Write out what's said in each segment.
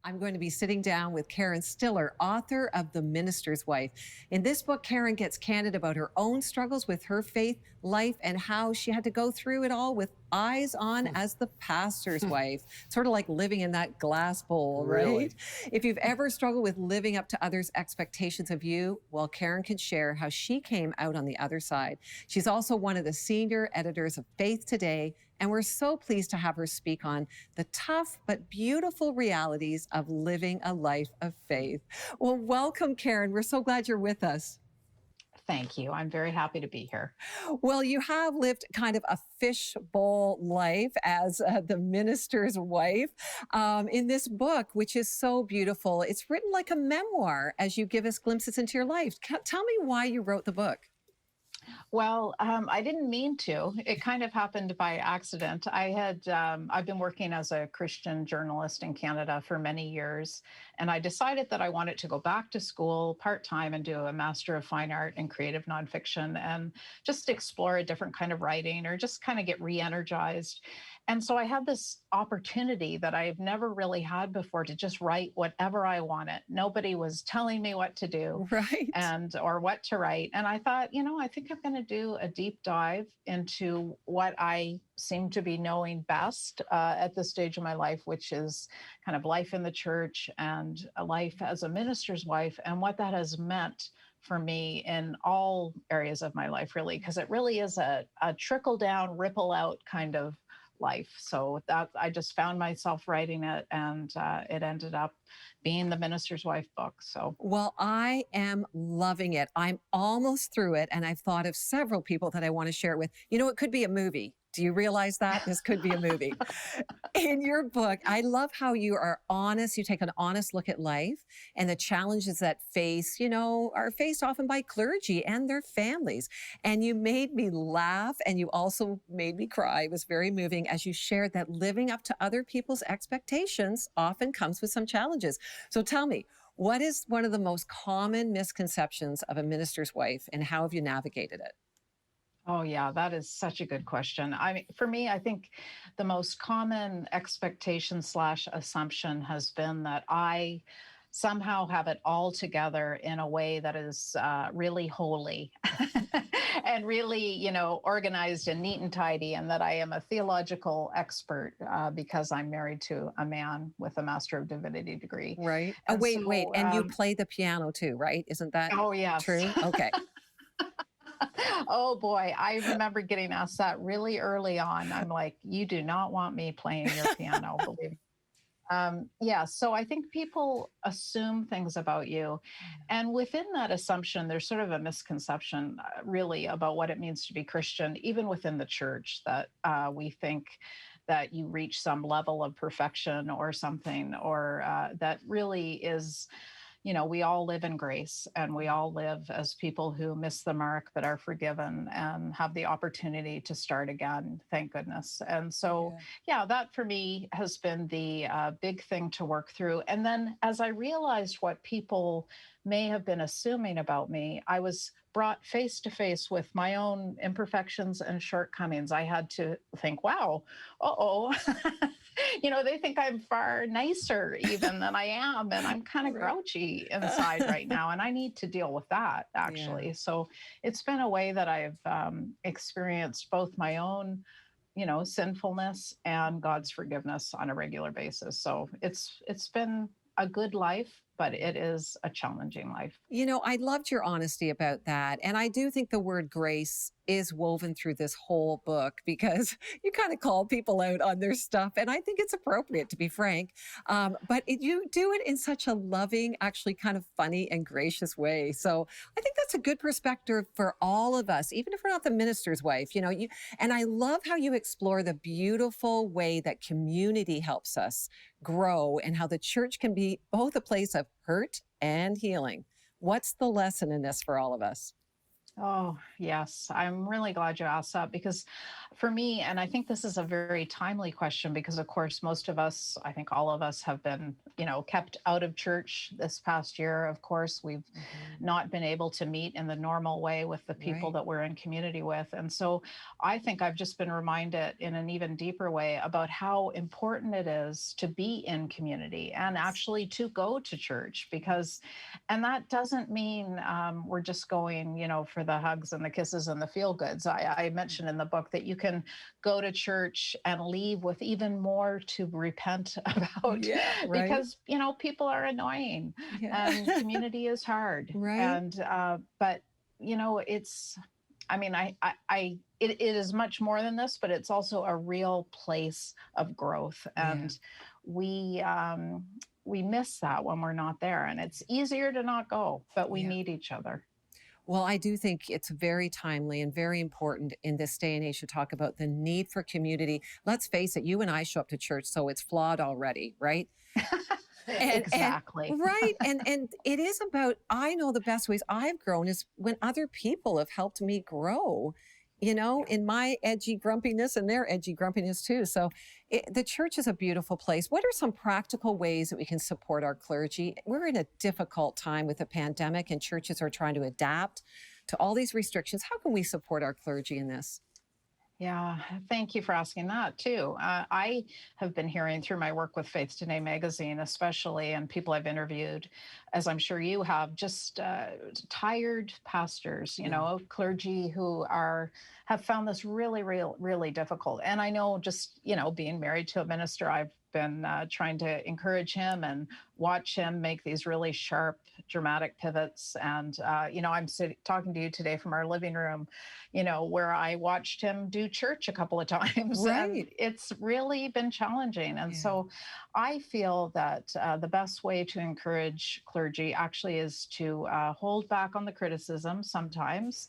I'm going to be sitting down with Karen Stiller, author of The Minister's Wife. In this book, Karen gets candid about her own struggles with her faith life and how she had to go through it all with eyes on as the pastor's wife, sort of like living in that glass bowl, Really? right? If you've ever struggled with living up to others' expectations of you, well, Karen can share how she came out on the other side. She's also one of the senior editors of Faith Today, and we're so pleased to have her speak on the tough but beautiful realities of living a life of faith. Well, welcome, Karen. We're so glad you're with us. Thank you. I'm very happy to be here. Well, you have lived kind of a fishbowl life as the minister's wife in this book, which is so beautiful. It's written like a memoir as you give us glimpses into your life. Tell me why you wrote the book. Well, I didn't mean to. It kind of happened by accident. I've been working as a Christian journalist in Canada for many years, and I decided that I wanted to go back to school part-time and do a Master of Fine Art in Creative Nonfiction and just explore a different kind of writing or just kind of get re-energized. And so I had this opportunity that I've never really had before to just write whatever I wanted. Nobody was telling me what to do, Right. or what to write. And I thought, I think I'm going to do a deep dive into what I seem to be knowing best at this stage of my life, which is kind of life in the church and a life as a minister's wife and what that has meant for me in all areas of my life, really, because it really is a trickle down, ripple out kind of life. So that I just found myself writing it, and it ended up being the Minister's Wife book. So, well, I am loving it. I'm almost through it, and I've thought of several people that I want to share it with. It could be a movie. Do you realize that? This could be a movie. In your book, I love how you are honest. You take an honest look at life and the challenges that are faced often by clergy and their families. And you made me laugh, and you also made me cry. It was very moving as you shared that living up to other people's expectations often comes with some challenges. So tell me, what is one of the most common misconceptions of a minister's wife, and how have you navigated it? oh yeah, that is such a good question. I mean, for me, I think the most common expectation slash assumption has been that I somehow have it all together in a way that is really holy and really, organized and neat and tidy, and that I am a theological expert because I'm married to a man with a Master of Divinity degree. Right. Oh, And wait. so, And you play the piano too, right? Isn't that oh, yes. true? Okay. Oh boy, I remember getting asked that really early on. I'm like, you do not want me playing your piano, believe me. Yeah, so I think people assume things about you. And within that assumption, there's sort of a misconception, really, about what it means to be Christian, even within the church, that we think that you reach some level of perfection or something, or that really is. We all live in grace, and we all live as people who miss the mark but are forgiven and have the opportunity to start again, thank goodness. And so, yeah, that for me has been the big thing to work through. And then as I realized what people may have been assuming about me, I was brought face to face with my own imperfections and shortcomings. I had to think, wow, uh-oh, they think I'm far nicer even than I am. And I'm kind of grouchy inside right now. And I need to deal with that, actually. Yeah. So it's been a way that I've experienced both my own sinfulness and God's forgiveness on a regular basis. So it's been a good life, but it is a challenging life. I loved your honesty about that. And I do think the word grace is woven through this whole book, because you kind of call people out on their stuff. And I think it's appropriate, to be frank. But you do it in such a loving, actually kind of funny and gracious way. So I think that's a good perspective for all of us, even if we're not the minister's wife. And I love how you explore the beautiful way that community helps us grow, and how the church can be both a place of hurt and healing. What's the lesson in this for all of us? Oh, yes. I'm really glad you asked that because for me, and I think this is a very timely question because, of course, most of us, I think all of us have been, kept out of church this past year. Of course, we've Mhm. not been able to meet in the normal way with the people Right. that we're in community with. And so I think I've just been reminded in an even deeper way about how important it is to be in community and Yes. actually to go to church because and that doesn't mean we're just going, for the hugs and the kisses and the feel goods. I Yeah. mentioned in the book that you can go to church and leave with even more to repent about Yeah, right. because, people are annoying Yeah. and community is hard. Right? But, it's, I mean, it is much more than this, but it's also a real place of growth. Yeah. And we miss that when we're not there. And it's easier to not go, but we Yeah. need each other. Well, I do think it's very timely and very important in this day and age to talk about the need for community. Let's face it, you and I show up to church, so it's flawed already, right? And Exactly. right, and it is about, I know the best ways I've grown is when other people have helped me grow, in my edgy grumpiness and their edgy grumpiness too. So the church is a beautiful place. What are some practical ways that we can support our clergy? We're in a difficult time with the pandemic, and churches are trying to adapt to all these restrictions. How can we support our clergy in this? Yeah, thank you for asking that too. I have been hearing through my work with Faith Today magazine, especially, and people I've interviewed, as I'm sure you have, just tired pastors, Yeah. clergy who have found this really, really difficult. And I know, just being married to a minister, I've been trying to encourage him and watch him make these really sharp, dramatic pivots. And I'm talking to you today from our living room, where I watched him do church a couple of times, and Right. it's really been challenging. And Yeah. so I feel that the best way to encourage clergy actually is to hold back on the criticism sometimes.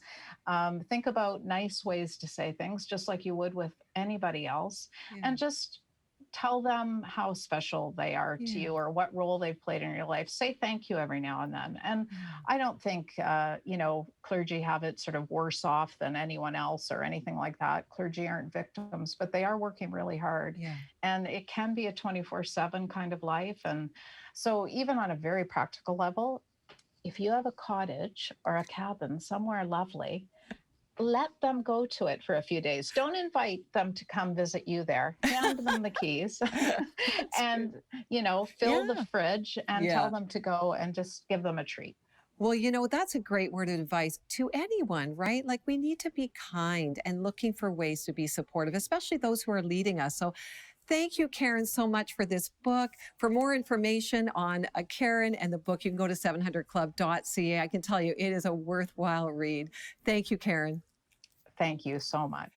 Think about nice ways to say things, just like you would with anybody else, Yeah. and just tell them how special they are to Yeah. you or what role they've played in your life. Say thank you every now and then. And Yeah. I don't think, clergy have it sort of worse off than anyone else or anything like that. Clergy aren't victims, but they are working really hard. Yeah. And it can be a 24/7 kind of life. And so, even on a very practical level, if you have a cottage or a cabin somewhere lovely, let them go to it for a few days. Don't invite them to come visit you there. Hand them the keys That's good. and, fill the Yeah. fridge and tell Yeah. them to go and just give them a treat. Well, that's a great word of advice to anyone, right? Like we need to be kind and looking for ways to be supportive, especially those who are leading us. So thank you, Karen, so much for this book. For more information on Karen and the book, you can go to 700club.ca. I can tell you it is a worthwhile read. Thank you, Karen. Thank you so much.